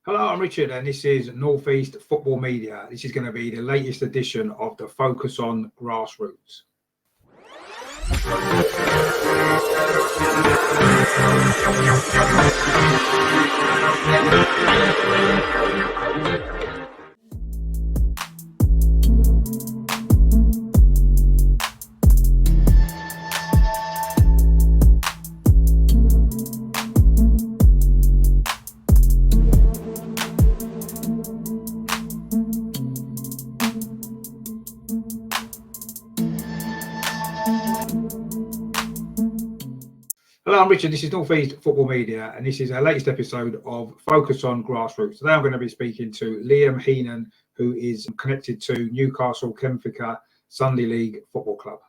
Hello, I'm Richard, and this is North East Football Media. This is going to be the latest edition of the Focus on Grassroots. Hello, I'm Richard. This is North East Football Media, and this is our latest episode of Focus on Grassroots. Today I'm going to be speaking to Liam Heenan, who is connected to Newcastle Chemfica Sunday League Football Club.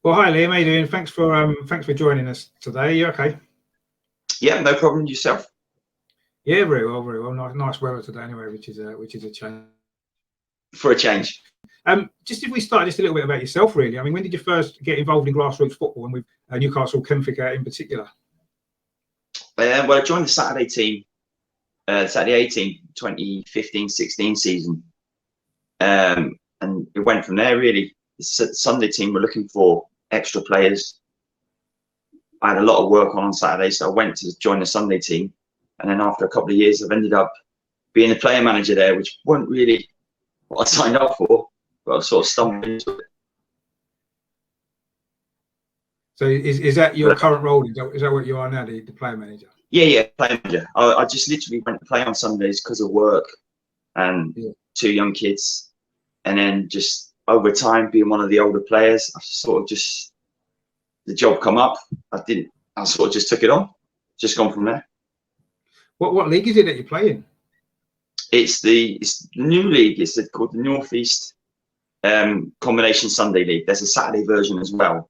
Well, hi Liam, how you doing? Thanks for joining us today. You okay? Yeah, no problem. Yourself? Yeah, very well, very well. Nice weather today, anyway, which is a change. For a change. Just if we start just a little bit about yourself, really. I mean, when did you first get involved in grassroots football, and with Newcastle Chemfica in particular? Well, I joined the Saturday team, Saturday 18, 2015-16 season, and it went from there. Really, the Sunday team were looking for extra players. I had a lot of work on Saturday, so I went to join the Sunday team. And then after a couple of years, I've ended up being the player manager there, which wasn't really what I signed up for, but I sort of stumbled into it. So is that your current role? Is that what you are now, the player manager? Yeah, player manager. I just literally went to play on Sundays because of work and two young kids. And then just over time, being one of the older players, I sort of just, the job come up. I sort of just took it on, just gone from there. What league is it that you're playing? It's the new league. It's called the North East Combination Sunday League. There's a Saturday version as well,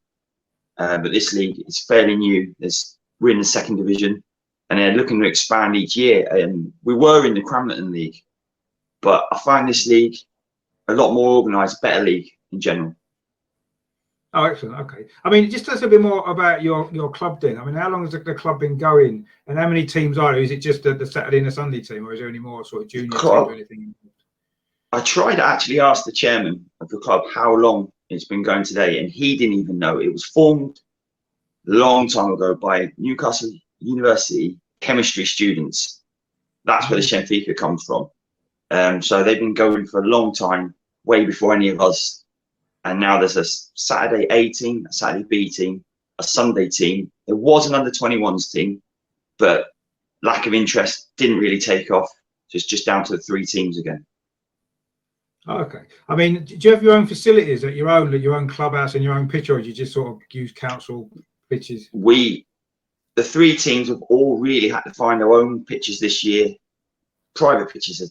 but this league is fairly new. We're in the second division, and they're looking to expand each year. We were in the Cramlington League, but I find this league a lot more organised, better league in general. Oh, excellent. Okay. I mean, just tell us a bit more about your club then. I mean, how long has the club been going, and how many teams are there? Is it just the Saturday and the Sunday team, or is there any more sort of junior teams or anything? I tried to actually ask the chairman of the club how long it's been going today, and he didn't even know. It was formed a long time ago by Newcastle University chemistry students. That's where the Chemfica comes from. So they've been going for a long time, way before any of us. And now there's a Saturday A team, a Saturday B team, a Sunday team. There was an under-21s team, but lack of interest didn't really take off. So it's just down to the 3 teams again. Okay. I mean, do you have your own facilities at your own clubhouse and your own pitch, or do you just sort of use council pitches? The 3 teams have all really had to find their own pitches this year. Private pitches are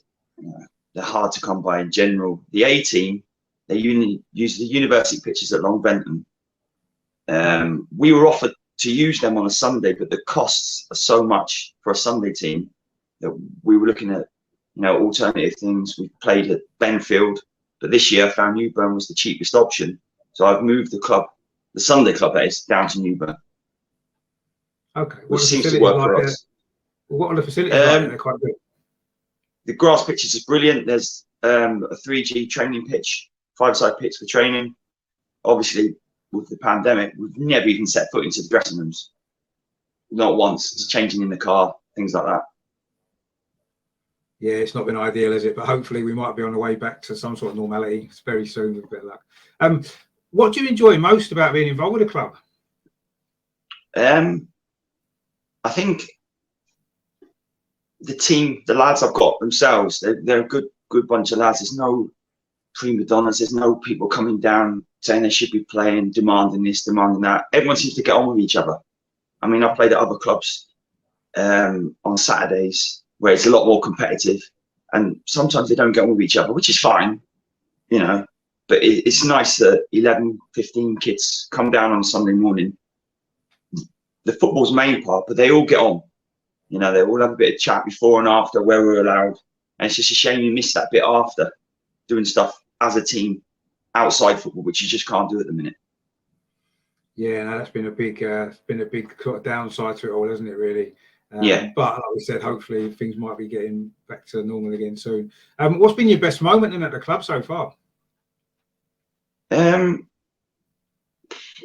they're hard to come by in general. The A team, they use the university pitches at Long Benton. We were offered to use them on a Sunday, but the costs are so much for a Sunday team that we were looking at, alternative things. We played at Benfield, but this year I found Newburn was the cheapest option. So I've moved the Sunday club down to Newburn. Okay. Which seems to work for us. What are the facilities like? They're quite good. The grass pitches is brilliant. There's a 3G training pitch, 5-side pitch for training. Obviously, with the pandemic, we've never even set foot into the dressing rooms. Not once. It's changing in the car, things like that. Yeah, it's not been ideal, is it? But hopefully we might be on the way back to some sort of normality very soon with a bit of luck. What do you enjoy most about being involved with the club? I think the team, the lads I've got themselves, they're a good bunch of lads. There's no prima donnas. There's no people coming down saying they should be playing, demanding this, demanding that. Everyone seems to get on with each other. I mean, I've played at other clubs on Saturdays where it's a lot more competitive, and sometimes they don't get on with each other, which is fine, but it's nice that 11, 15 kids come down on Sunday morning. The football's main part, but they all get on. They all have a bit of chat before and after where we're allowed. And it's just a shame you miss that bit after, doing stuff as a team outside football, which you just can't do at the minute. Yeah, no, that's been a big sort of downside to it all, hasn't it? Really. Yeah. But like we said, hopefully things might be getting back to normal again soon. What's been your best moment then at the club so far?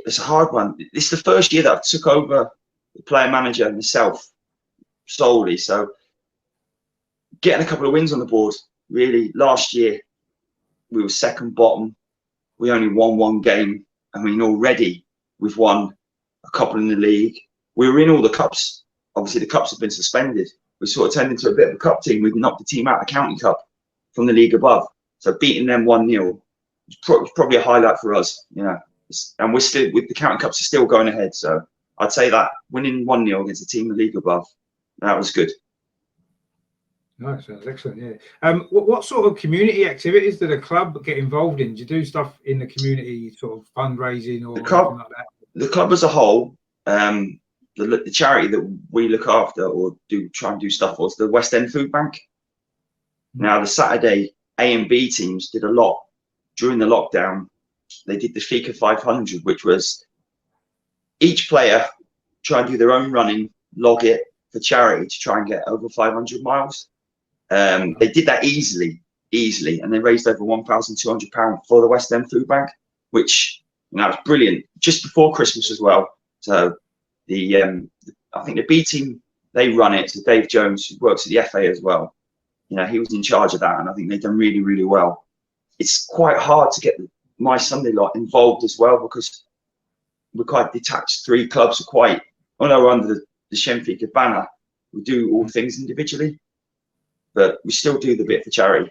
It's a hard one. This is the first year that I took over the player manager myself solely. So getting a couple of wins on the board, really. Last year we were second bottom. We only won one game. I mean, already we've won a couple in the league. We were in all the cups. Obviously, the cups have been suspended. We sort of turned into a bit of a cup team. We've knocked the team out of the county cup from the league above. So beating them 1-0 was probably a highlight for us, you know. And we're still, with the county cups, are still going ahead. So I'd say that winning 1-0 against a team in the league above, that was good. Nice, sounds excellent. Yeah. What sort of community activities did the club get involved in? Do you do stuff in the community, sort of fundraising or anything like that? The club as a whole, the charity that we look after or try and do stuff for is the West End Food Bank. Now, the Saturday A and B teams did a lot during the lockdown. They did the FICA 500, which was each player try and do their own running, log it for charity to try and get over 500 miles. They did that easily, and they raised over £1,200 for the West End Food Bank, which, you know, was brilliant. Just before Christmas as well. So I think the B team, they run it. So Dave Jones, who works at the FA as well, you know, he was in charge of that, and I think they've done really, really well. It's quite hard to get My Sunday lot involved as well, because we're quite detached. 3 clubs are quite, although we're under the Chemfica banner, we do all things individually, but we still do the bit for charity.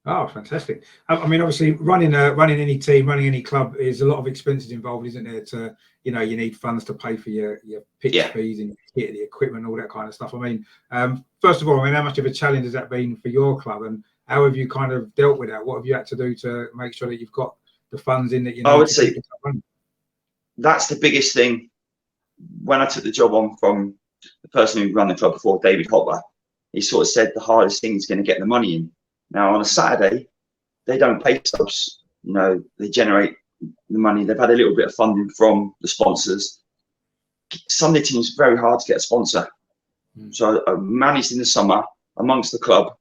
Oh, fantastic! I mean, obviously, running any team, running any club is a lot of expenses involved, isn't there? To, you know, you need funds to pay for your pitch fees and get the equipment, all that kind of stuff. I mean, first of all, I mean, how much of a challenge has that been for your club, and how have you kind of dealt with that? What have you had to do to make sure that you've got the funds in that you need? I would say that's the biggest thing. When I took the job on from the person who ran the club before, David Hopper, he sort of said the hardest thing is going to get the money in. Now, on a Saturday, they don't pay subs. You know, they generate the money. They've had a little bit of funding from the sponsors. Sunday teams very hard to get a sponsor. So I managed in the summer amongst the club.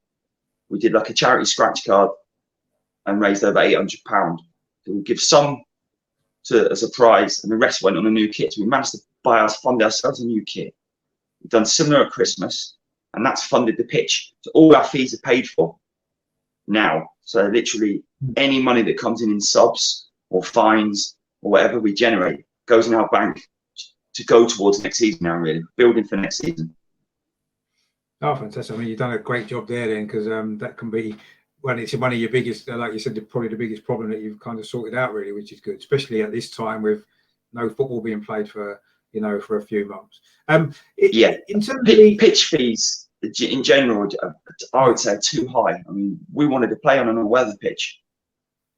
We did like a charity scratch card and raised over £800. So we give some as a prize, and the rest went on a new kit. So we managed to fund ourselves a new kit. We've done similar at Christmas, and that's funded the pitch. So all our fees are paid for now. So literally any money that comes in subs or fines or whatever we generate goes in our bank to go towards next season now, really building for next season. Oh, fantastic. I mean, you've done a great job there then, because that can be, when it's one of your biggest, like you said, probably the biggest problem that you've kind of sorted out, really, which is good, especially at this time with no football being played for, you know, for a few months. In terms of pitch fees in general, I would say are too high. I mean, we wanted to play on an all-weather pitch,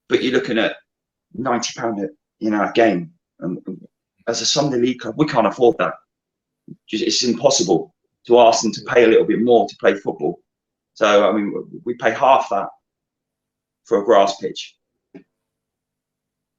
but you're looking at £90 a game. And as a Sunday league club, we can't afford that. It's impossible to ask them to pay a little bit more to play football. So, I mean, we pay half that for a grass pitch.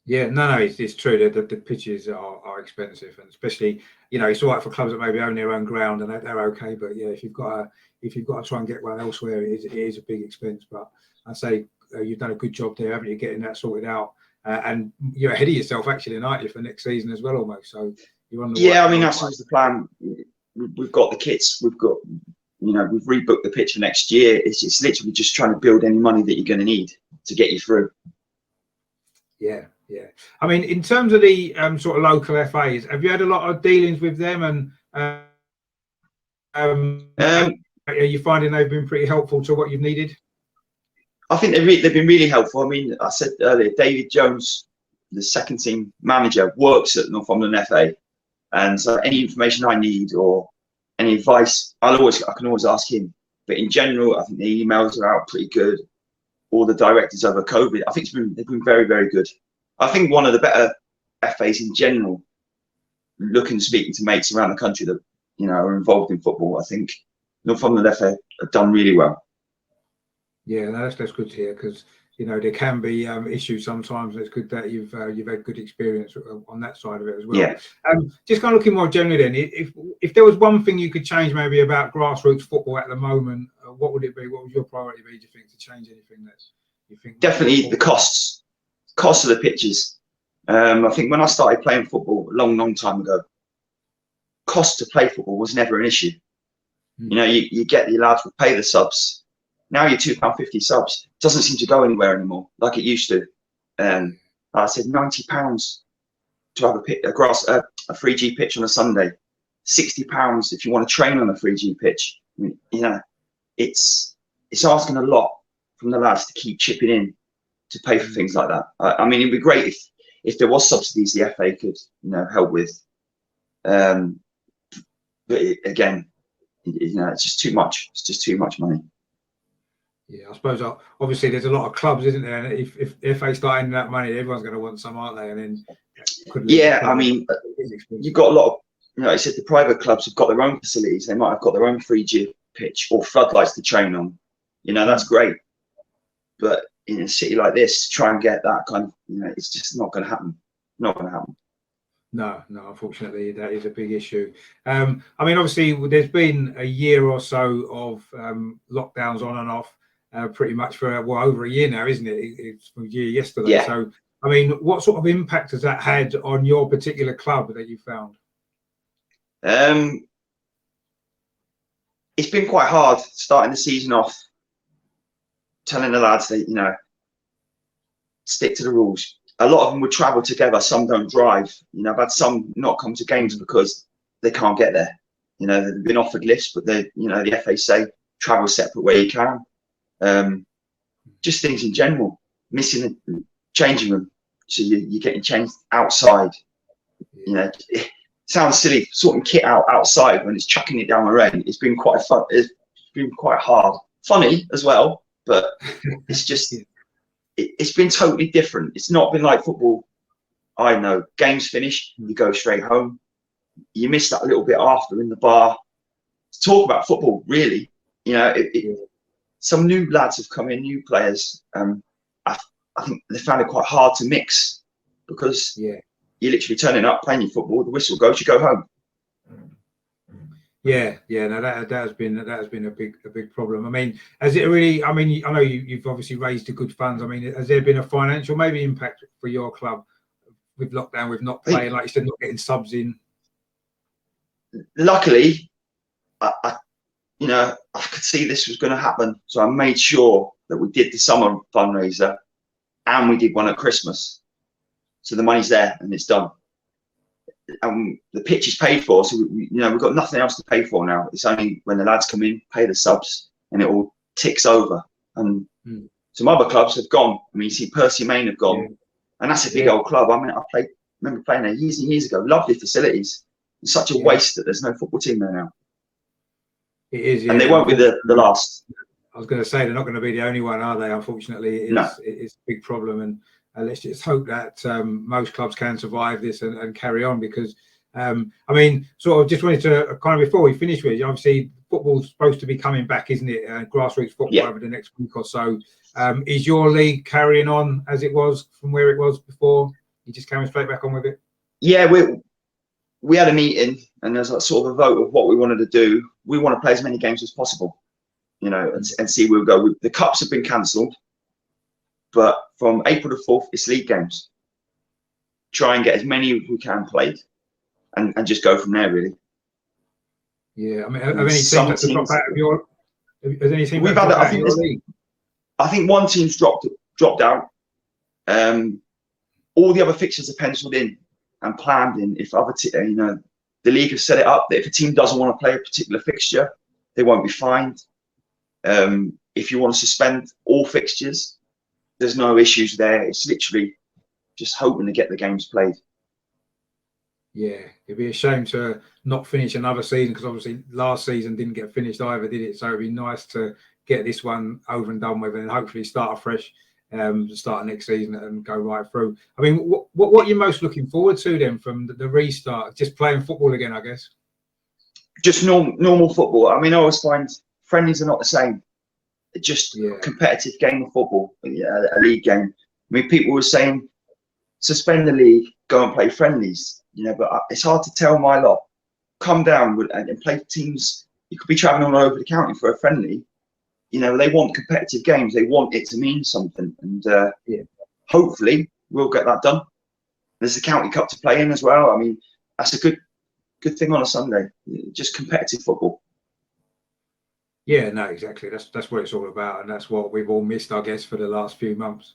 Yeah, no, it's true that the pitches are expensive, and especially, you know, it's all right for clubs that maybe own their own ground and they're okay. But yeah, if you've got to try and get one elsewhere, it is a big expense. But I say you've done a good job there, haven't you, getting that sorted out? And you're ahead of yourself actually, aren't you, for next season as well, almost. So you're on the yeah. I mean, that's always the plan. We've got the kits. We've got, you know, we've rebooked the pitch for next year. It's literally just trying to build any money that you're going to need to get you through. Yeah. Yeah, I mean, in terms of the sort of local FAs, have you had a lot of dealings with them, and are you finding they've been pretty helpful to what you've needed? I think they've been really helpful. I mean, I said earlier, David Jones, the second team manager, works at Northumberland FA, and so any information I need or any advice, I can always ask him. But in general, I think the emails are out pretty good. All the directors over COVID, I think they've been very, very good. I think one of the better FAs in general, looking and speaking to mates around the country that, you know, are involved in football. I think Northumberland FA have done really well. Yeah, no, that's good to hear, because there can be issues sometimes. It's good that you've had good experience on that side of it as well. Yeah. Just kind of looking more generally then, if there was one thing you could change maybe about grassroots football at the moment, what would it be? What would your priority be, do you think, to change anything that you think? Definitely the cost of the pitches. I think when I started playing football a long time ago, cost to play football was never an issue. You get the lads would pay the subs. Now your £2.50 subs doesn't seem to go anywhere anymore like it used to. I said £90 to have a 3G pitch on a Sunday, £60 if you want to train on a 3G pitch. It's asking a lot from the lads to keep chipping in to pay for things like that. I mean, it'd be great if there was subsidies the FA could help with. But again, it's just too much. It's just too much money. Yeah, I suppose obviously there's a lot of clubs, isn't there? And if they start ending that money, everyone's going to want some, aren't they? And then I mean, you've got a lot of, I said the private clubs have got their own facilities. They might have got their own 3G pitch or floodlights to train on. That's great. But in a city like this, to try and get that kind of, it's just not going to happen. Not going to happen. No, unfortunately, that is a big issue. I mean, obviously, there's been a year or so of lockdowns on and off, pretty much for over a year now, isn't it? It's from a year yesterday. Yeah. So, I mean, what sort of impact has that had on your particular club that you found? It's been quite hard starting the season off, telling the lads that, stick to the rules. A lot of them would travel together. Some don't drive. I've had some not come to games because they can't get there. They've been offered lifts, but the FA say travel separate where you can. Just things in general, missing the changing room. So you're getting changed outside. It sounds silly, sorting kit out outside when it's chucking it down the rain. It's been quite fun. It's been quite hard. Funny as well, but it's just... It's been totally different. It's not been like football. I know, games finished, you go straight home. You miss that a little bit after in the bar to talk about football, really. Some new lads have come in, new players. I think they found it quite hard to mix because you're literally turning up, playing your football, the whistle goes, you go home. No, that has been a big problem. I mean, has it really? I mean, I know you've obviously raised a good funds. I mean, has there been a financial maybe impact for your club with lockdown, with not playing, like you said, not getting subs in? Luckily, I could see this was going to happen, so I made sure that we did the summer fundraiser and we did one at Christmas, so the money's there and it's done. The pitch is paid for, so we've got nothing else to pay for now. It's only when the lads come in, pay the subs, and it all ticks over. And some other clubs have gone. I mean, you see Percy Main have gone, and that's a big old club. I mean, remember playing there years and years ago. Lovely facilities. It's such a waste that there's no football team there now. It is, and they won't be the last. I was going to say they're not going to be the only one, are they? Unfortunately, it is a big problem, and let's just hope that most clubs can survive this and carry on, because I mean, sort of just wanted to kind of, before we finish with, obviously football's supposed to be coming back, isn't it? Grassroots football over the next week or so. Is your league carrying on as it was from where it was before? You just coming straight back on with it? Yeah, we had a meeting and there's a sort of a vote of what we wanted to do. We want to play as many games as possible, and see where we go. The cups have been cancelled, but from April the 4th, it's league games. Try and get as many as we can played, and just go from there, really. Yeah, I mean, have any teams had to drop out of your? Has any team we've had? I think league? I think one team's dropped out. All the other fixtures are penciled in and planned in. If other, the league has set it up that if a team doesn't want to play a particular fixture, they won't be fined. If you want to suspend all fixtures, there's no issues there. It's literally just hoping to get the games played. Yeah, it'd be a shame to not finish another season, because obviously last season didn't get finished either, did it? So it'd be nice to get this one over and done with, and hopefully start afresh, start next season and go right through. I mean, what are you most looking forward to then from the restart? Just playing football again, I guess. Just normal football. I mean, I always find friendlies are not the same. just a competitive game of football, a league game. I mean, people were saying suspend the league, go and play friendlies, but it's hard to tell my lot. Come down and play teams. You could be traveling all over the county for a friendly. They want competitive games. They want it to mean something, and hopefully we'll get that done. There's the county cup to play in as well. I mean, that's a good thing on a Sunday. Just competitive football. Yeah, no, exactly. That's what it's all about, and that's what we've all missed, I guess, for the last few months.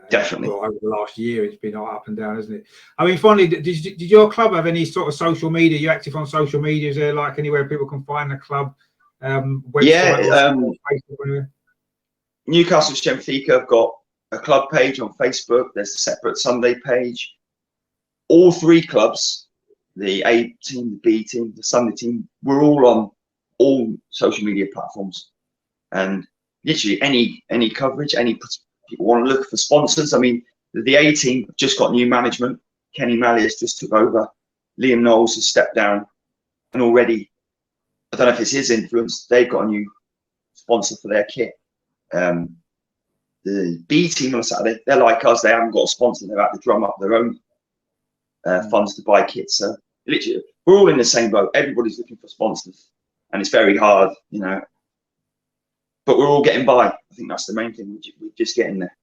Definitely. Well, over the last year, it's been up and down, hasn't it? I mean, finally, did your club have any sort of social media? Are you active on social media? Is there like anywhere people can find the club? Website Facebook, Newcastle Chemfica have got a club page on Facebook. There's a separate Sunday page. All three clubs, the A team, the B team, the Sunday team, we're all on all social media platforms, and literally any coverage, any people want to look for sponsors. I mean, the A team just got new management. Kenny Malleus just took over. Liam Knowles has stepped down, and already, I don't know if it's his influence, they've got a new sponsor for their kit. The B team on Saturday, they're like us, they haven't got a sponsor, they've had to drum up their own funds to buy kits. So literally, we're all in the same boat. Everybody's looking for sponsors, and it's very hard, but we're all getting by. I think that's the main thing. We're just getting there.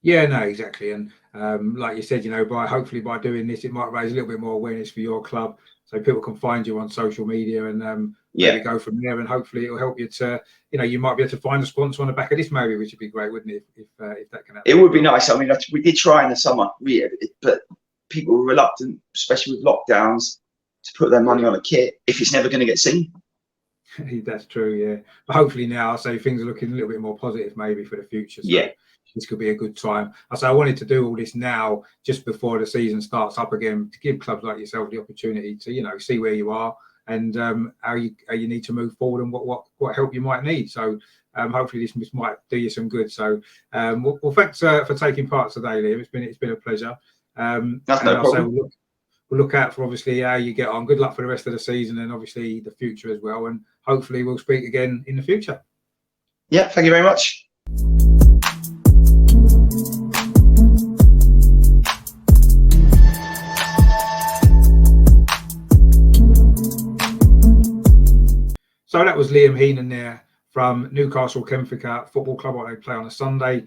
Yeah, no, exactly. And like you said, hopefully by doing this, it might raise a little bit more awareness for your club, so people can find you on social media and maybe go from there. And hopefully it'll help you to, you might be able to find a sponsor on the back of this maybe, which would be great, wouldn't it? If that can happen. It would be nice. I mean, we did try in the summer, but people were reluctant, especially with lockdowns, to put their money on a kit if it's never going to get seen. That's true, yeah. But hopefully now, I say things are looking a little bit more positive maybe for the future. So this could be a good time. I wanted to do all this now, just before the season starts up again, to give clubs like yourself the opportunity to, see where you are and how you need to move forward and what help you might need. So hopefully this might do you some good. So well thanks for taking part today, Liam. It's been a pleasure. That's no problem. We'll look out for obviously how you get on. Good luck for the rest of the season and obviously the future as well. And hopefully we'll speak again in the future. Yeah, thank you very much. So that was Liam Heenan there from Newcastle Chemfica Football Club, what they play on a Sunday.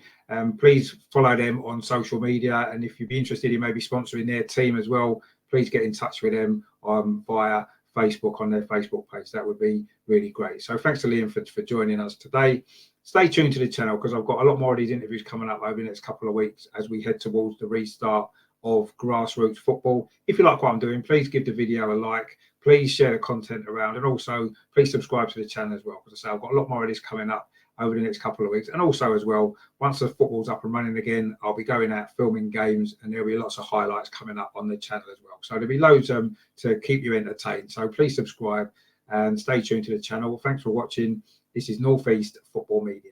Please follow them on social media, and if you'd be interested in maybe sponsoring their team as well, please get in touch with them via Facebook on their Facebook page. That would be really great. So thanks to Liam for joining us today. Stay tuned to the channel because I've got a lot more of these interviews coming up over the next couple of weeks as we head towards the restart of grassroots football. If you like what I'm doing, please give the video a like. Please share the content around, and also please subscribe to the channel as well. Because I say I've got a lot more of this coming up over the next couple of weeks. And also as well, once the football's up and running again, I'll be going out filming games, and there'll be lots of highlights coming up on the channel as well. So there'll be loads to keep you entertained. So please subscribe and stay tuned to the channel. Thanks for watching. This is North East Football Media.